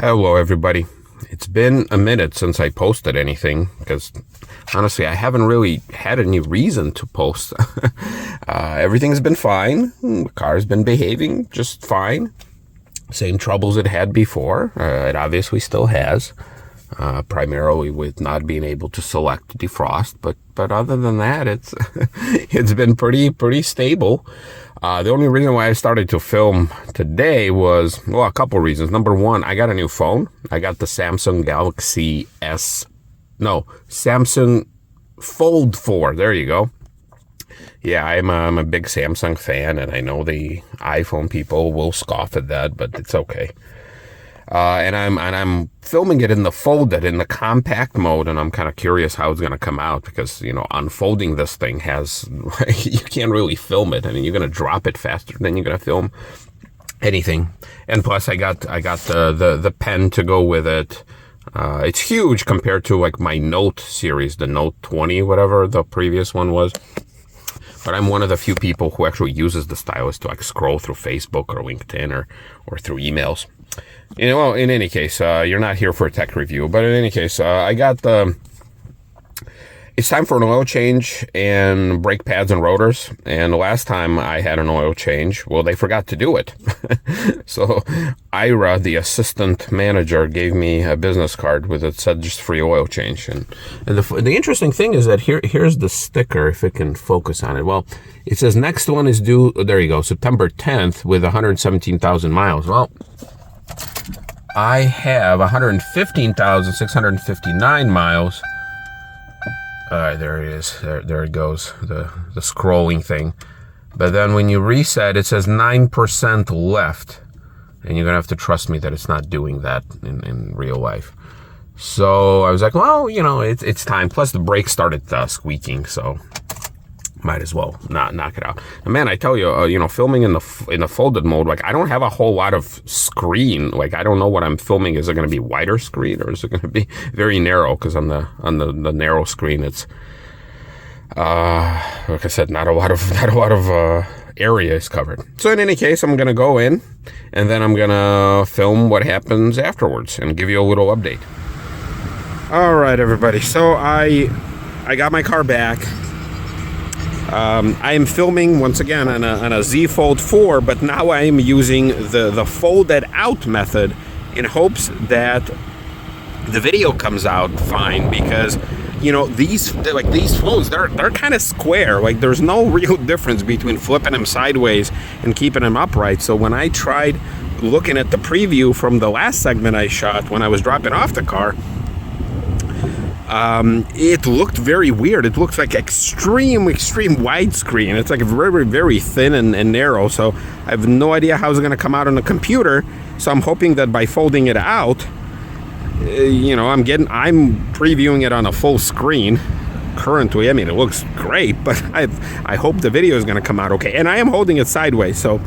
Hello, everybody. It's been a minute since I posted anything because honestly, I haven't really had any reason to post. Everything's been fine. The car's been behaving just fine. Same troubles it had before. It obviously still has, primarily with not being able to select defrost. But other than that, it's it's been pretty stable. The only reason why I started to film today was, well, a couple reasons. Number one, I got a new phone. I got the Samsung Fold 4. There you go. Yeah, I'm a big Samsung fan, and I know the iPhone people will scoff at that, but it's okay. And I'm filming it in the folded, in the compact mode, and I'm kind of curious how it's going to come out because, you know, unfolding this thing has, you can't really film it. I mean, you're going to drop it faster than you're going to film anything. And plus, I got the pen to go with it. It's huge compared to like my Note series, the Note 20, whatever the previous one was. But I'm one of the few people who actually uses the stylus to like scroll through Facebook or LinkedIn or through emails. You know, well, in any case, you're not here for a tech review, but in any case, it's time for an oil change and brake pads and rotors. And the last time I had an oil change, well, they forgot to do it. So Ira, the assistant manager, gave me a business card with it said just free oil change. And the interesting thing is that here's the sticker, if it can focus on it. Well, it says next one is due, there you go, September 10th with 117,000 miles. Well, I have 115,659 miles. All right, there it is. There it goes, the scrolling thing. But then when you reset, it says 9% left. And you're going to have to trust me that it's not doing that in real life. So I was like, well, you know, it's time. Plus the brakes started squeaking, so might as well not knock it out. And man, I tell you, you know, filming in the folded mode, like I don't have a whole lot of screen. Like I don't know what I'm filming. Is it going to be wider screen or is it going to be very narrow? Because on the narrow screen, it's like I said, not a lot of area is covered. So in any case, I'm going to go in and then I'm going to film what happens afterwards and give you a little update. All right, everybody. So I got my car back. I am filming once again on a Z Fold 4, but now I am using the folded out method in hopes that the video comes out fine because, you know, these folds, they're kind of square. Like there's no real difference between flipping them sideways and keeping them upright. So when I tried looking at the preview from the last segment I shot when I was dropping off the car, it looked very weird. It looks like extreme widescreen. It's like very, very thin and narrow. So I have no idea how it's going to come out on the computer. So I'm hoping that by folding it out, you know, I'm previewing it on a full screen currently. I mean, it looks great, but I hope the video is going to come out okay. And I am holding it sideways, so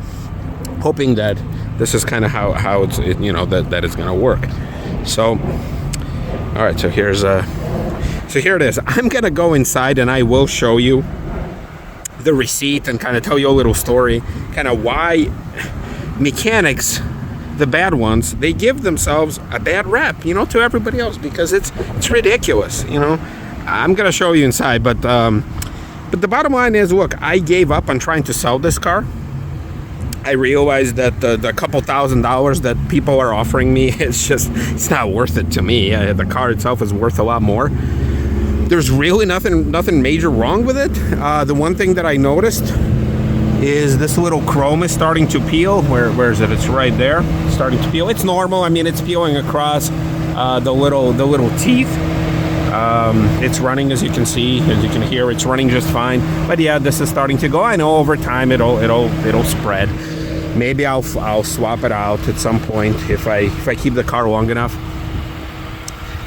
hoping that this is kind of how it's, you know, that it's going to work. So, all right. So here it is. I'm going to go inside and I will show you the receipt and kind of tell you a little story, kind of why mechanics, the bad ones, they give themselves a bad rep, you know, to everybody else because it's ridiculous, you know. I'm going to show you inside, but the bottom line is, look, I gave up on trying to sell this car. I realized that the couple $1,000s that people are offering me, it's not worth it to me. The car itself is worth a lot more. There's really nothing major wrong with it. The one thing that I noticed is this little chrome is starting to peel. Where is it? It's right there, it's starting to peel. It's normal. I mean, it's peeling across the little teeth. It's running, as you can see, as you can hear, it's running just fine. But yeah, this is starting to go. I know over time it'll spread. Maybe I'll swap it out at some point if I keep the car long enough.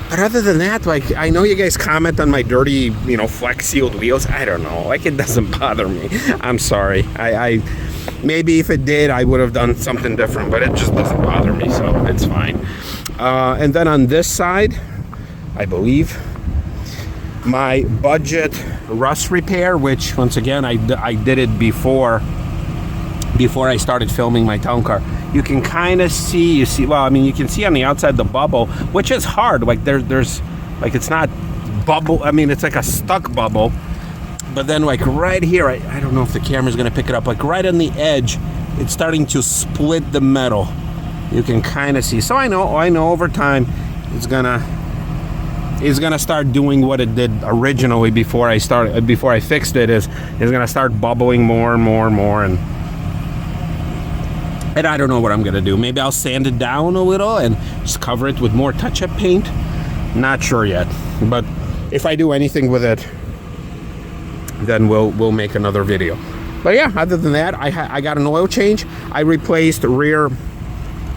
But other than that, like, I know you guys comment on my dirty, you know, flex sealed wheels. I don't know, like, it doesn't bother me. I'm sorry. I maybe if it did, I would have done something different, but it just doesn't bother me, so it's fine. And then on this side, I believe my budget rust repair, which once again I did it before before I started filming my town car. You can kind of see, well, I mean, you can see on the outside the bubble, which is hard. Like there's like, it's not bubble. I mean, it's like a stuck bubble. But then like right here, I don't know if the camera's gonna pick it up, like right on the edge, it's starting to split the metal. You can kind of see. So I know over time it's gonna start doing what it did originally before I fixed it, is gonna start bubbling more and more and more, and I don't know what I'm gonna do. Maybe I'll sand it down a little and just cover it with more touch-up paint. Not sure yet, but if I do anything with it, then we'll make another video. But yeah, other than that, I got an oil change. I replaced rear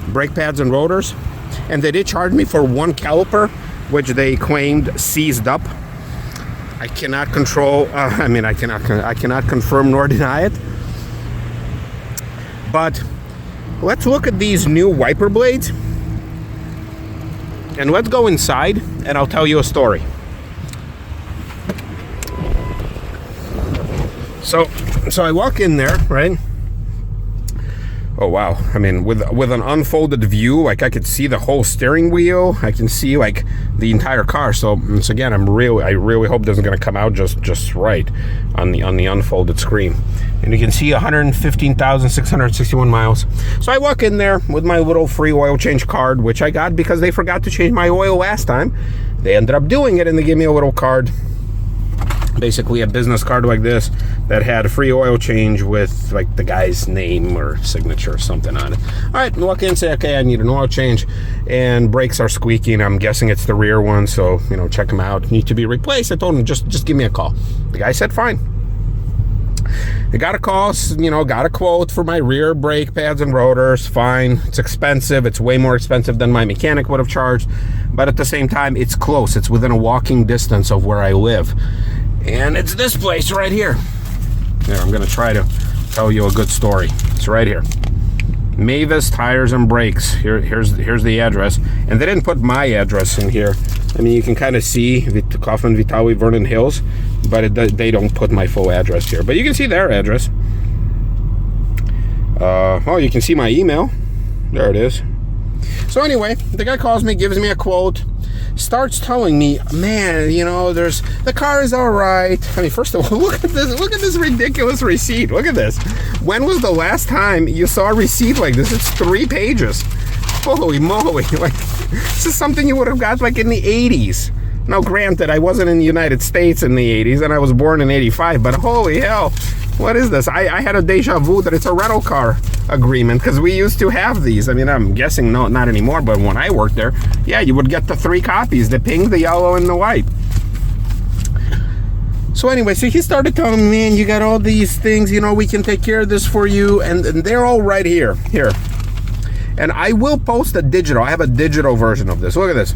brake pads and rotors, and they did charge me for one caliper, which they claimed seized up. I cannot control. I cannot confirm nor deny it. But let's look at these new wiper blades, and let's go inside, and I'll tell you a story. So I walk in there, right? Oh wow! I mean, with an unfolded view, like I could see the whole steering wheel. I can see like the entire car. So once again, I really hope this is going to come out just right on the unfolded screen. And you can see 115,661 miles. So I walk in there with my little free oil change card, which I got because they forgot to change my oil last time. They ended up doing it, and they gave me a little card. Basically a business card like this that had a free oil change with like the guy's name or signature or something on it. All right, walk in and say, okay, I need an oil change, and brakes are squeaking. I'm guessing it's the rear one, so check them out. Need to be replaced. I told him just give me a call. The guy said fine. I got a call, got a quote for my rear brake pads and rotors. Fine. It's expensive. It's way more expensive than my mechanic would have charged, but at the same time, it's close. It's within a walking distance of where I live. And it's this place right here. Here, I'm going to try to tell you a good story. It's right here. Mavis Tires and Brakes. Here's the address. And they didn't put my address in here. I mean, you can kind of see Kaufman, Vitali, Vernon Hills, but they don't put my full address here. But you can see their address. You can see my email. There it is. So anyway, the guy calls me, gives me a quote, starts telling me, man, the car is all right. I mean, first of all, look at this ridiculous receipt. Look at this. When was the last time you saw a receipt like this? It's 3 pages. Holy moly. Like, this is something you would have got like in the 80s. Now, granted, I wasn't in the United States in the 80s, and I was born in 85, but holy hell, what is this? I had a deja vu that it's a rental car agreement, because we used to have these. I mean, I'm guessing not anymore, but when I worked there, yeah, you would get the 3 copies, the pink, the yellow, and the white. So anyway, so he started telling me, man, you got all these things, we can take care of this for you, and they're all right here. And I will post a digital. I have a digital version of this. Look at this.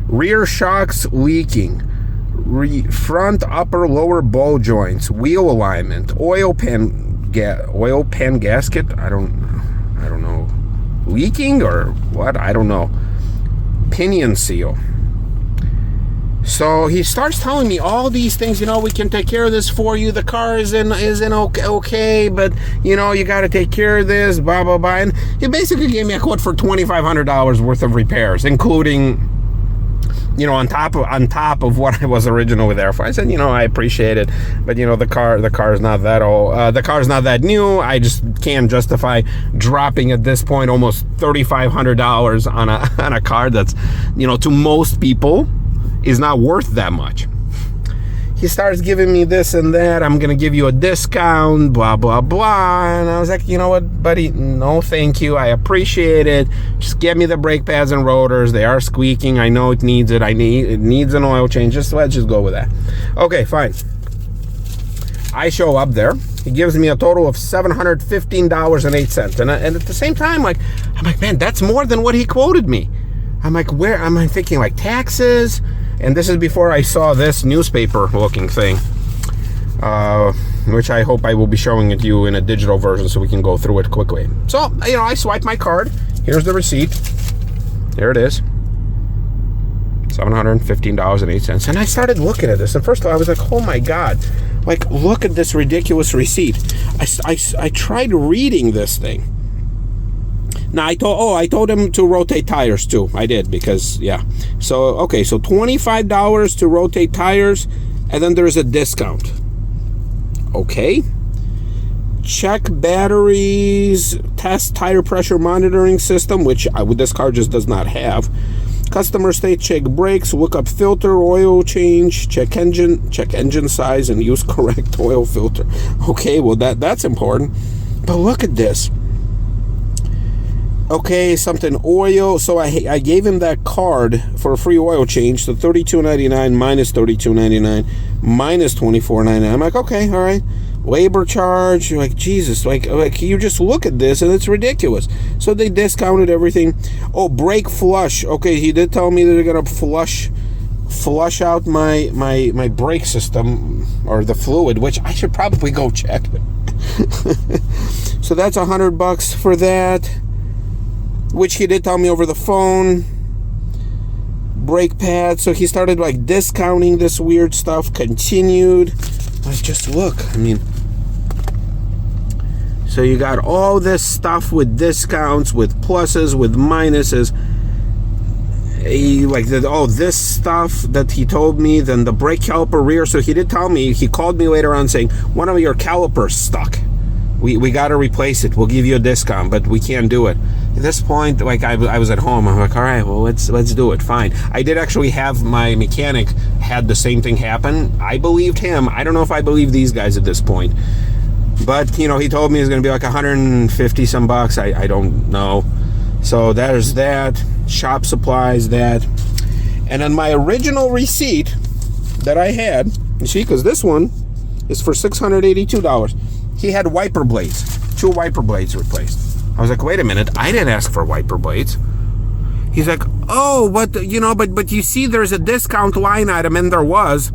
Rear shocks leaking. Front upper lower ball joints, wheel alignment, oil pan gasket. I don't know, leaking or what? I don't know. Pinion seal. So he starts telling me all these things. We can take care of this for you. The car is in okay, but you got to take care of this. Blah blah blah. And he basically gave me a quote for $2,500 worth of repairs, including, on top of what I was originally there for. I said, I appreciate it, but the car is not that old. The car is not that new. I just can't justify dropping at this point almost $3,500 on a car that's, to most people is not worth that much. He starts giving me this and that. I'm going to give you a discount, blah, blah, blah. And I was like, you know what, buddy? No, thank you. I appreciate it. Just get me the brake pads and rotors. They are squeaking. I know it needs it. It needs an oil change. Let's just go with that. Okay, fine. I show up there. He gives me a total of $715.08. And at the same time, I'm like, man, that's more than what he quoted me. I'm like, where am I thinking, like taxes? And this is before I saw this newspaper-looking thing, which I hope I will be showing it to you in a digital version so we can go through it quickly. So, I swipe my card. Here's the receipt. There it is. $715.08. And I started looking at this. And first of all, I was like, oh my God. Like, look at this ridiculous receipt. I tried reading this thing. Now, I told him to rotate tires too. I did, because, yeah. So, okay, so $25 to rotate tires, and then there's a discount. Okay. Check batteries, test tire pressure monitoring system, which this car just does not have. Customer state, check brakes, look up filter, oil change, check engine size, and use correct oil filter. Okay, well, that's important. But look at this. Okay, something oil. So I gave him that card for a free oil change. So $32.99 minus $32.99 minus $24.99. I'm like, okay, all right. Labor charge. You're like, Jesus, like you just look at this and it's ridiculous. So they discounted everything. Oh, brake flush. Okay, he did tell me that they're gonna flush out my brake system, or the fluid, which I should probably go check. So that's $100 for that, which he did tell me over the phone. Brake pad. So he started like discounting this weird stuff. Continued. Let's just look. I mean, so you got all this stuff with discounts, with pluses, with minuses. This stuff that he told me, then the brake caliper rear. So he did tell me, he called me later on saying, one of your calipers stuck. We got to replace it. We'll give you a discount, but we can't do it. At this point, like I was at home. I'm like, all right, well, let's do it. Fine. I did actually have my mechanic had the same thing happen. I believed him. I don't know if I believe these guys at this point. But, he told me it's going to be like 150 some bucks. I don't know. So there's that. Shop supplies, that. And then my original receipt that I had, you see, because this one is for $682. He had wiper blades, 2 wiper blades replaced. I was like, wait a minute, I didn't ask for wiper blades. He's like, oh, but you see there's a discount line item, and there was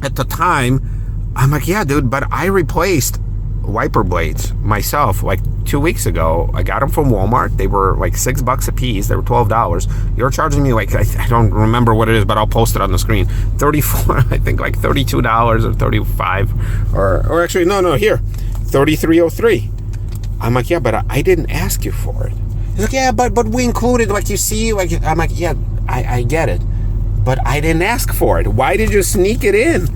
at the time. I'm like, yeah, dude, but I replaced wiper blades myself like 2 weeks ago. I got them from Walmart. They were like $6 a piece. They were $12. You're charging me like, I don't remember what it is, but I'll post it on the screen. 34, I think like $32 or 35, or actually, no, here, $33.03. I'm like, yeah, but I didn't ask you for it. He's like, yeah, but we included, like, you see, like, I'm like, yeah, I get it, but I didn't ask for it. Why did you sneak it in?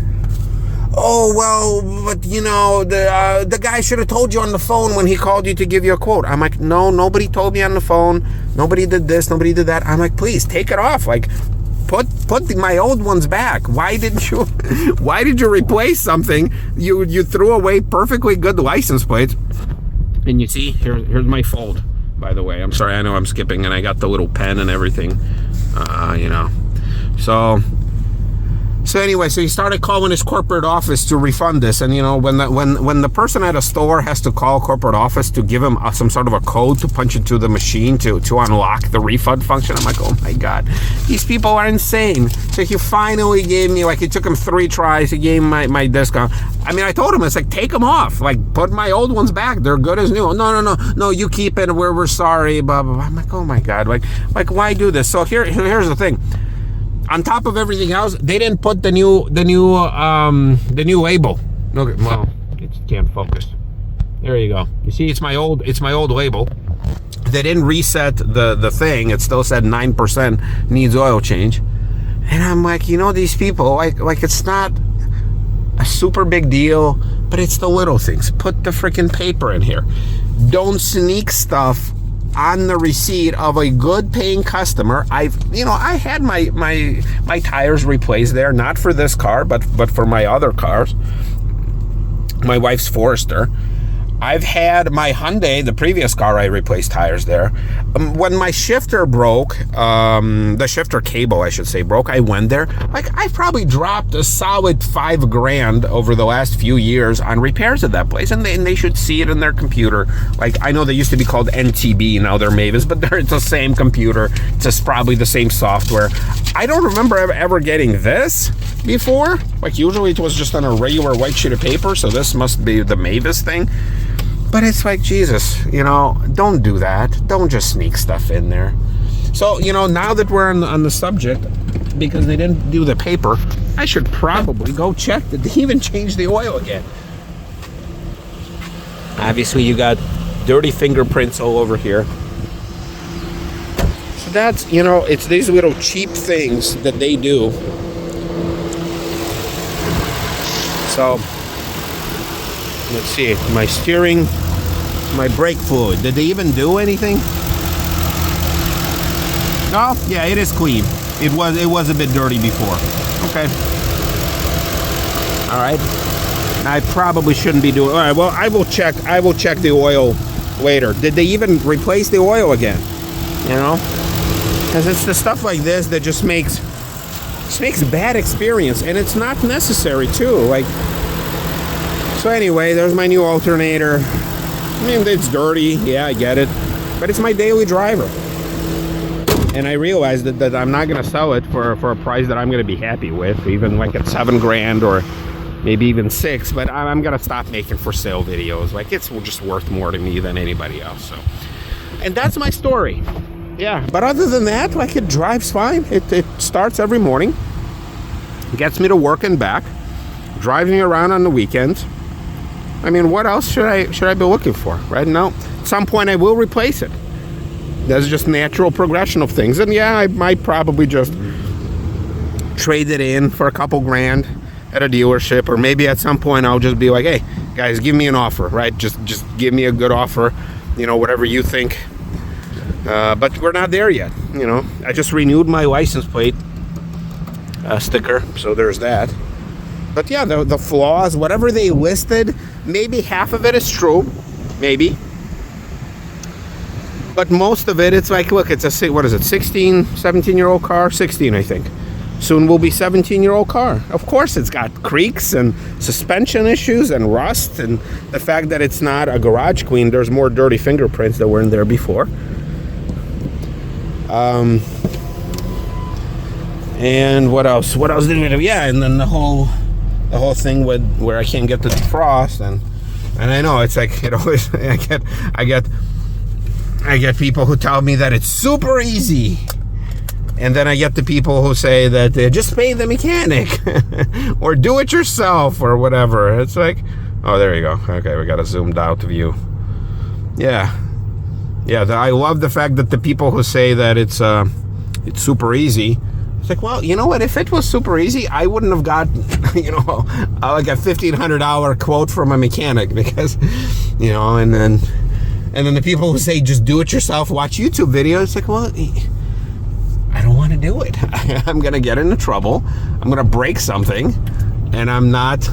Oh, well, but, the guy should have told you on the phone when he called you to give you a quote. I'm like, no, nobody told me on the phone. Nobody did this, nobody did that. I'm like, please, take it off. Like, put my old ones back. Why did you replace something? You threw away perfectly good license plates. And you see, here's my fold, by the way. I'm sorry, I know I'm skipping, and I got the little pen and everything, So anyway, so he started calling his corporate office to refund this, and when the person at a store has to call corporate office to give him some sort of a code to punch into the machine to unlock the refund function, I'm like, oh my god, these people are insane. So he finally gave me, like, it took him 3 tries. He gave me my discount. I mean, I told him, it's like, take them off, like, put my old ones back. They're good as new. No, you keep it. We're sorry. Blah blah blah. I'm like, oh my god, like why do this? So here's the thing. On top of everything else, they didn't put the new label. Okay, well, it can't focus. There you go. You see, it's my old label. They didn't reset the thing. It still said 9% needs oil change. And I'm like, these people, like it's not a super big deal, but it's the little things. Put the freaking paper in here. Don't sneak stuff on the receipt of a good paying customer. I had my tires replaced there, not for this car, but for my other cars. My wife's Forester. I've had my Hyundai, the previous car, I replaced tires there. When my shifter broke, the shifter cable, I should say, broke, I went there. Like, I probably dropped a solid $5,000 over the last few years on repairs at that place, and they should see it in their computer. Like, I know they used to be called NTB, now they're Mavis, but it's the same computer. It's just probably the same software. I don't remember ever getting this before. Like, usually it was just on a regular white sheet of paper, so this must be the Mavis thing. But it's like, Jesus, don't do that. Don't just sneak stuff in there. So, now that we're on the subject, because they didn't do the paper, I should probably go check. Did they even change the oil again? Obviously, you got dirty fingerprints all over here. So that's, you know, it's these little cheap things that they do. So, let's see. My steering, my brake fluid. Did they even do anything? Oh, yeah, it is clean. It was a bit dirty before. Okay. All right. I probably shouldn't be doing. All right. Well, I will check the oil later. Did they even replace the oil again? You know, because it's the stuff like this that just makes bad experience, and it's not necessary too. Like, so anyway, there's my new alternator. I mean, it's dirty. Yeah, I get it, but it's my daily driver. And I realized that I'm not going to sell it for a price that I'm going to be happy with, even like at $7,000 or maybe even $6,000. But I'm going to stop making for sale videos. Like, it's just worth more to me than anybody else. So, and that's my story. Yeah, but other than that, like, it drives fine. It starts every morning, gets me to work and back, drives me around on the weekends. I mean, what else should I be looking for right now? At some point, I will replace it. That's just natural progression of things. And yeah, I might probably just trade it in for a couple grand at a dealership, or maybe at some point I'll just be like, hey guys, give me an offer, right? Just give me a good offer, you know, whatever you think. But we're not there yet. You know, I just renewed my license plate sticker, so there's that. But yeah, the flaws, whatever they listed, maybe half of it is true, maybe. But most of it, it's like, look, it's a, what is it, 16, 17-year-old car? 16, I think. Soon will be 17-year-old car. Of course, it's got creaks and suspension issues and rust, and the fact that it's not a garage clean, there's more dirty fingerprints that were in there before. And what else? What else did we do? Yeah, and then the whole thing with where I can't get the defrost, and I know it's like, it always, I get people who tell me that it's super easy, and then I get the people who say that just pay the mechanic or do it yourself or whatever. It's like, oh, there you go. Okay, we got a zoomed out view. Yeah, I love the fact that the people who say that it's super easy. It's like, well, you know what? If it was super easy, I wouldn't have got, you know, like a $1,500 quote from a mechanic, because, you know, and then the people who say just do it yourself, watch YouTube videos. It's like, well, I don't want to do it. I'm going to get into trouble. I'm going to break something, and I'm not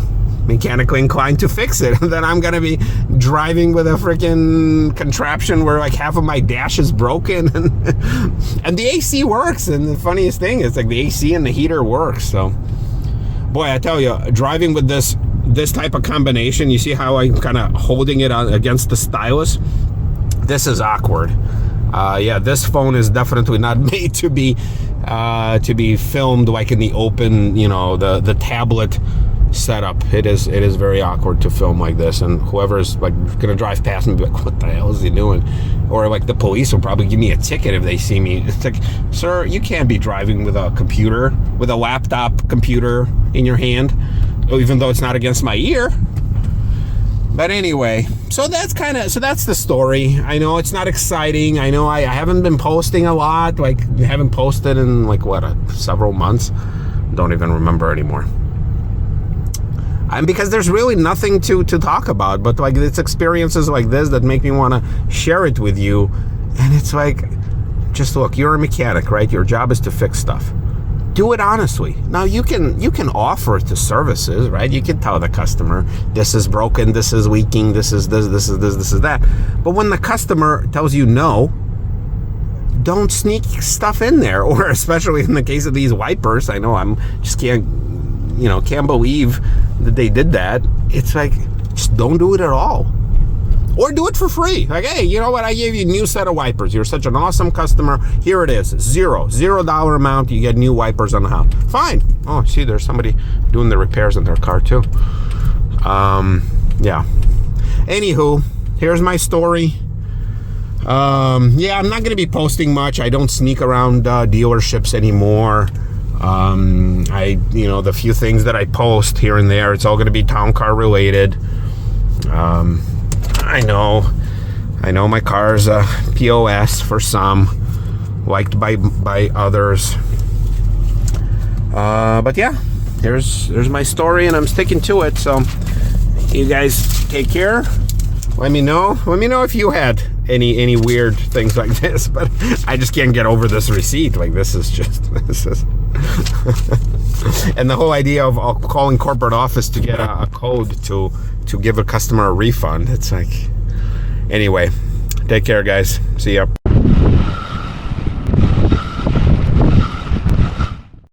mechanically inclined to fix it. And then I'm going to be driving with a freaking contraption where like half of my dash is broken, and the AC works. And the funniest thing is, like, the AC and the heater works. So, boy, I tell you, driving with this type of combination, you see how I'm kind of holding it on against the stylus? This is awkward. Yeah, this phone is definitely not made to be filmed like in the open, you know, the tablet setup. It is very awkward to film like this, and whoever's like gonna drive past me be like, what the hell is he doing? Or like the police will probably give me a ticket if they see me. It's like, sir, you can't be driving with a computer, with a laptop computer in your hand, even though it's not against my ear. But anyway, so that's the story. I know it's not exciting. I know I haven't been posting a lot. Like, haven't posted in like what, several months. Don't even remember anymore. And because there's really nothing to talk about, but like, it's experiences like this that make me want to share it with you. And it's like, just look, you're a mechanic, right? Your job is to fix stuff. Do it honestly. Now you can offer it to services, right? You can tell the customer, this is broken, this is leaking, this is that. But when the customer tells you no, don't sneak stuff in there. Or especially in the case of these wipers, I know can't believe that they did that. It's like, just don't do it at all. Or do it for free. Like, hey, you know what? I gave you a new set of wipers. You're such an awesome customer. Here it is. $0 amount. You get new wipers on the house. Fine. Oh, see, there's somebody doing the repairs on their car too. Yeah. Anywho, here's my story. Yeah, I'm not going to be posting much. I don't sneak around dealerships anymore. The few things that I post here and there, it's all going to be town car related. I know my car's a POS for some, liked by others. But yeah, there's my story, and I'm sticking to it. So you guys take care. Let me know if you had any weird things like this. But I just can't get over this receipt. Like, this is and the whole idea of calling corporate office to get a code to give a customer a refund. It's like, anyway, take care, guys. See ya.